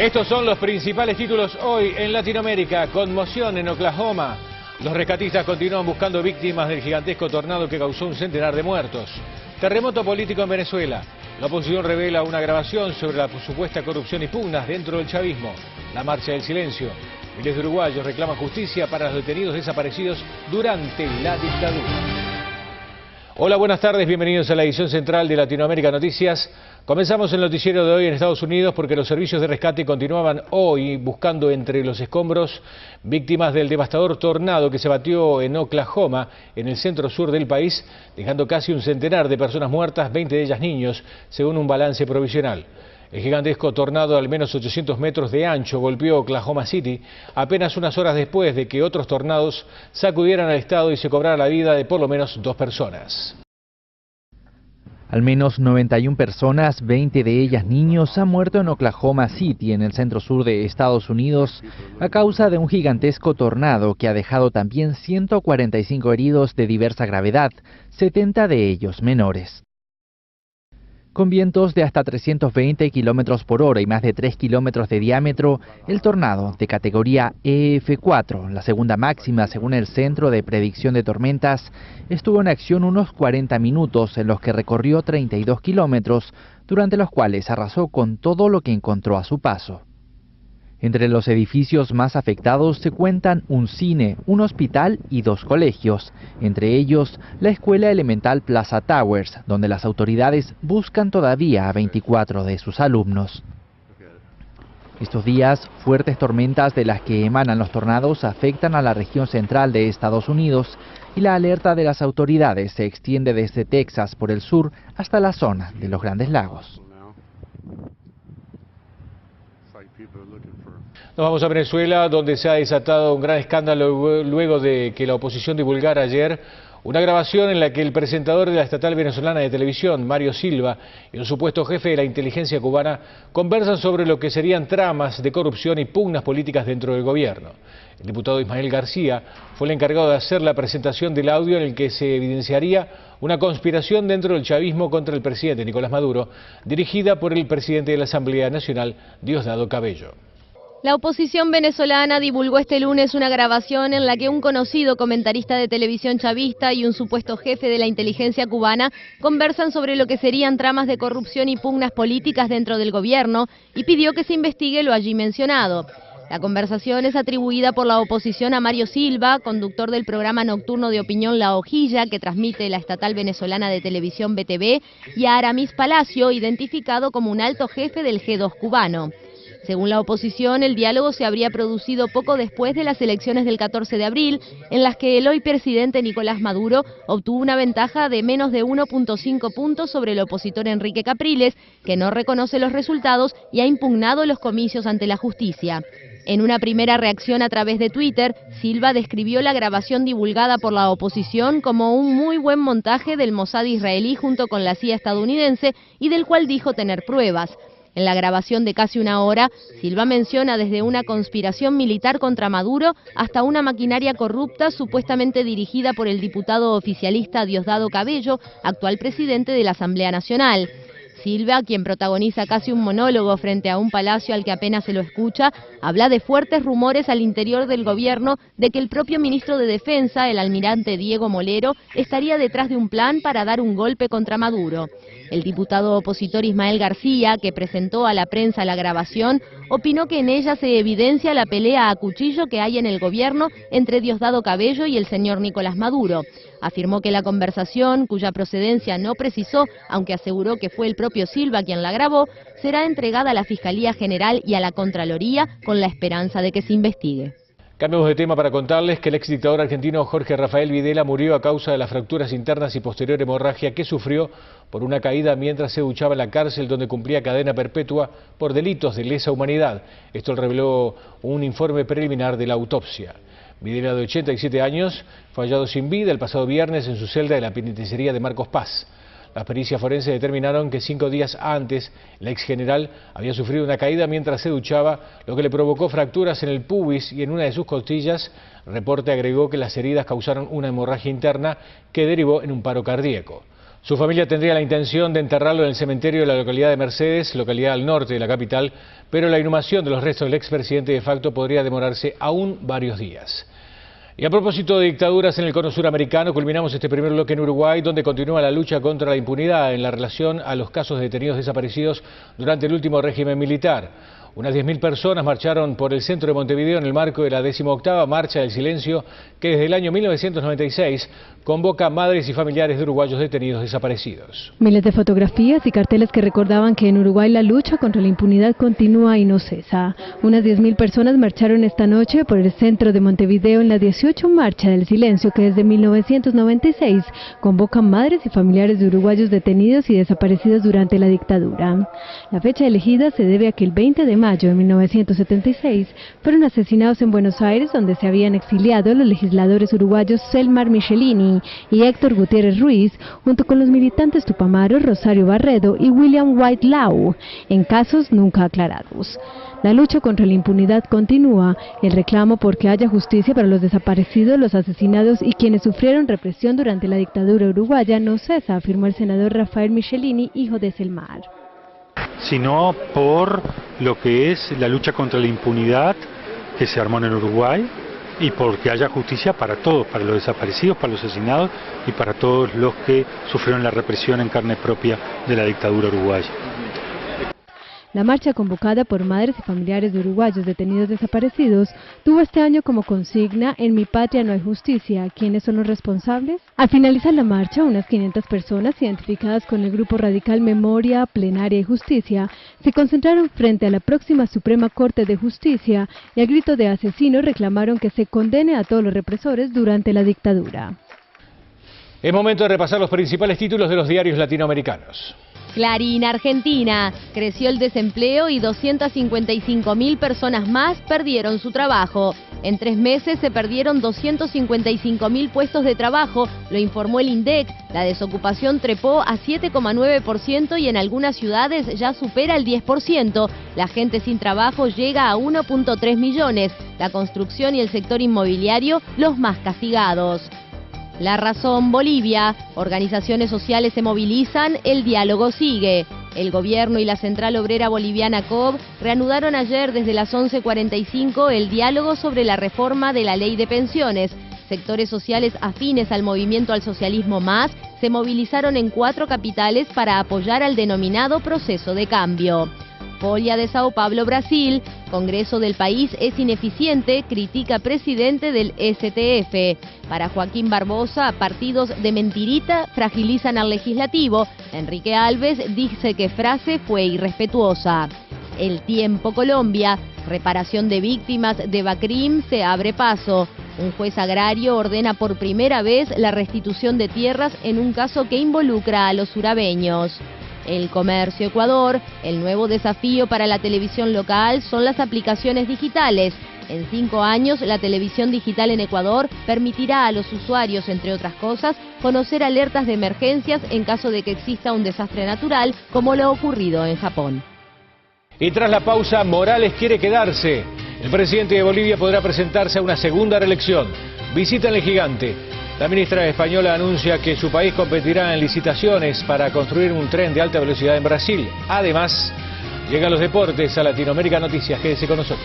Estos son los principales títulos hoy en Latinoamérica. Conmoción en Oklahoma. Los rescatistas continúan buscando víctimas del gigantesco tornado que causó un centenar de muertos. Terremoto político en Venezuela. La oposición revela una grabación sobre la supuesta corrupción y pugnas dentro del chavismo. La marcha del silencio. Miles de uruguayos reclaman justicia para los detenidos desaparecidos durante la dictadura. Hola, buenas tardes, bienvenidos a la edición central de Latinoamérica Noticias. Comenzamos el noticiero de hoy en Estados Unidos porque los servicios de rescate continuaban hoy buscando entre los escombros víctimas del devastador tornado que se batió en Oklahoma, en el centro sur del país, dejando casi un centenar de personas muertas, 20 de ellas niños, según un balance provisional. El gigantesco tornado de al menos 800 metros de ancho golpeó Oklahoma City apenas unas horas después de que otros tornados sacudieran al estado y se cobrara la vida de por lo menos 2 personas. Al menos 91 personas, 20 de ellas niños, han muerto en Oklahoma City, en el centro sur de Estados Unidos, a causa de un gigantesco tornado que ha dejado también 145 heridos de diversa gravedad, 70 de ellos menores. Con vientos de hasta 320 kilómetros por hora y más de 3 kilómetros de diámetro, el tornado de categoría EF4, la segunda máxima según el Centro de Predicción de Tormentas, estuvo en acción unos 40 minutos en los que recorrió 32 kilómetros, durante los cuales arrasó con todo lo que encontró a su paso. Entre los edificios más afectados se cuentan un cine, un hospital y 2 colegios, entre ellos la Escuela Elemental Plaza Towers, donde las autoridades buscan todavía a 24 de sus alumnos. Estos días, fuertes tormentas de las que emanan los tornados afectan a la región central de Estados Unidos y la alerta de las autoridades se extiende desde Texas por el sur hasta la zona de los Grandes Lagos. Nos vamos a Venezuela, donde se ha desatado un gran escándalo luego de que la oposición divulgara ayer una grabación en la que el presentador de la estatal venezolana de televisión, Mario Silva, y un supuesto jefe de la inteligencia cubana conversan sobre lo que serían tramas de corrupción y pugnas políticas dentro del gobierno. El diputado Ismael García fue el encargado de hacer la presentación del audio en el que se evidenciaría una conspiración dentro del chavismo contra el presidente Nicolás Maduro, dirigida por el presidente de la Asamblea Nacional, Diosdado Cabello. La oposición venezolana divulgó este lunes una grabación en la que un conocido comentarista de televisión chavista y un supuesto jefe de la inteligencia cubana conversan sobre lo que serían tramas de corrupción y pugnas políticas dentro del gobierno y pidió que se investigue lo allí mencionado. La conversación es atribuida por la oposición a Mario Silva, conductor del programa nocturno de opinión La Hojilla, que transmite la estatal venezolana de televisión BTV, y a Aramis Palacio, identificado como un alto jefe del G2 cubano. Según la oposición, el diálogo se habría producido poco después de las elecciones del 14 de abril, en las que el hoy presidente Nicolás Maduro obtuvo una ventaja de menos de 1,5 puntos sobre el opositor Enrique Capriles, que no reconoce los resultados y ha impugnado los comicios ante la justicia. En una primera reacción a través de Twitter, Silva describió la grabación divulgada por la oposición como un muy buen montaje del Mossad israelí junto con la CIA estadounidense y del cual dijo tener pruebas. En la grabación de casi una hora, Silva menciona desde una conspiración militar contra Maduro hasta una maquinaria corrupta supuestamente dirigida por el diputado oficialista Diosdado Cabello, actual presidente de la Asamblea Nacional. Silva, quien protagoniza casi un monólogo frente a un palacio al que apenas se lo escucha, habla de fuertes rumores al interior del gobierno de que el propio ministro de Defensa, el almirante Diego Molero, estaría detrás de un plan para dar un golpe contra Maduro. El diputado opositor Ismael García, que presentó a la prensa la grabación, opinó que en ella se evidencia la pelea a cuchillo que hay en el gobierno entre Diosdado Cabello y el señor Nicolás Maduro. Afirmó que la conversación, cuya procedencia no precisó, aunque aseguró que fue el propio Silva quien la grabó, será entregada a la Fiscalía General y a la Contraloría con la esperanza de que se investigue. Cambiamos de tema para contarles que el exdictador argentino Jorge Rafael Videla murió a causa de las fracturas internas y posterior hemorragia que sufrió por una caída mientras se duchaba en la cárcel donde cumplía cadena perpetua por delitos de lesa humanidad. Esto lo reveló un informe preliminar de la autopsia. Videla, de 87 años, fue hallado sin vida el pasado viernes en su celda de la penitenciaría de Marcos Paz. Las pericias forenses determinaron que 5 días antes el ex general había sufrido una caída mientras se duchaba, lo que le provocó fracturas en el pubis y en una de sus costillas. El reporte agregó que las heridas causaron una hemorragia interna que derivó en un paro cardíaco. Su familia tendría la intención de enterrarlo en el cementerio de la localidad de Mercedes, localidad al norte de la capital, pero la inhumación de los restos del expresidente de facto podría demorarse aún varios días. Y a propósito de dictaduras en el cono suramericano, culminamos este primer bloque en Uruguay, donde continúa la lucha contra la impunidad en la relación a los casos de detenidos desaparecidos durante el último régimen militar. Unas 10.000 personas marcharon por el centro de Montevideo en el marco de la 18ª Marcha del Silencio, que desde el año 1996 convoca a madres y familiares de uruguayos detenidos desaparecidos. Miles de fotografías y carteles que recordaban que en Uruguay la lucha contra la impunidad continúa y no cesa. Unas 10.000 personas marcharon esta noche por el centro de Montevideo en la 18ª Marcha del Silencio, que desde 1996 convoca a madres y familiares de uruguayos detenidos y desaparecidos durante la dictadura. La fecha elegida se debe a que el 20 de mayo de 1976 fueron asesinados en Buenos Aires, donde se habían exiliado los legisladores uruguayos Selmar Michelini y Héctor Gutiérrez Ruiz, junto con los militantes Tupamaro, Rosario Barredo y William White Law, en casos nunca aclarados. La lucha contra la impunidad continúa, el reclamo por que haya justicia para los desaparecidos, los asesinados y quienes sufrieron represión durante la dictadura uruguaya no cesa, afirmó el senador Rafael Michelini, hijo de Selmar. Sino por lo que es la lucha contra la impunidad que se armó en el Uruguay y porque haya justicia para todos, para los desaparecidos, para los asesinados y para todos los que sufrieron la represión en carne propia de la dictadura uruguaya. La marcha, convocada por madres y familiares de uruguayos detenidos desaparecidos, tuvo este año como consigna "En mi patria no hay justicia, ¿quiénes son los responsables?". Al finalizar la marcha, unas 500 personas identificadas con el grupo radical Memoria, Plenaria y Justicia se concentraron frente a la próxima Suprema Corte de Justicia y a grito de asesino reclamaron que se condene a todos los represores durante la dictadura. Es momento de repasar los principales títulos de los diarios latinoamericanos. Clarín, Argentina. Creció el desempleo y 255.000 personas más perdieron su trabajo. En 3 meses se perdieron 255.000 puestos de trabajo, lo informó el INDEC. La desocupación trepó a 7,9% y en algunas ciudades ya supera el 10%. La gente sin trabajo llega a 1,3 millones. La construcción y el sector inmobiliario los más castigados. La Razón, Bolivia. Organizaciones sociales se movilizan, el diálogo sigue. El gobierno y la Central Obrera Boliviana COB reanudaron ayer desde las 11:45 el diálogo sobre la reforma de la ley de pensiones. Sectores sociales afines al movimiento al socialismo más se movilizaron en 4 capitales para apoyar al denominado proceso de cambio. Folha de Sao Paulo, Brasil. Congreso del país es ineficiente, critica presidente del STF. Para Joaquín Barbosa, partidos de mentirita fragilizan al legislativo. Enrique Alves dice que frase fue irrespetuosa. El Tiempo, Colombia. Reparación de víctimas de Bacrim se abre paso. Un juez agrario ordena por primera vez la restitución de tierras en un caso que involucra a los surabeños. El Comercio, Ecuador. El nuevo desafío para la televisión local son las aplicaciones digitales. En 5 años, la televisión digital en Ecuador permitirá a los usuarios, entre otras cosas, conocer alertas de emergencias en caso de que exista un desastre natural, como lo ocurrido en Japón. Y tras la pausa, Morales quiere quedarse. El presidente de Bolivia podrá presentarse a una segunda reelección. Visita en el Gigante. La ministra española anuncia que su país competirá en licitaciones para construir un tren de alta velocidad en Brasil. Además, llegan los deportes a Latinoamérica Noticias. Quédese con nosotros.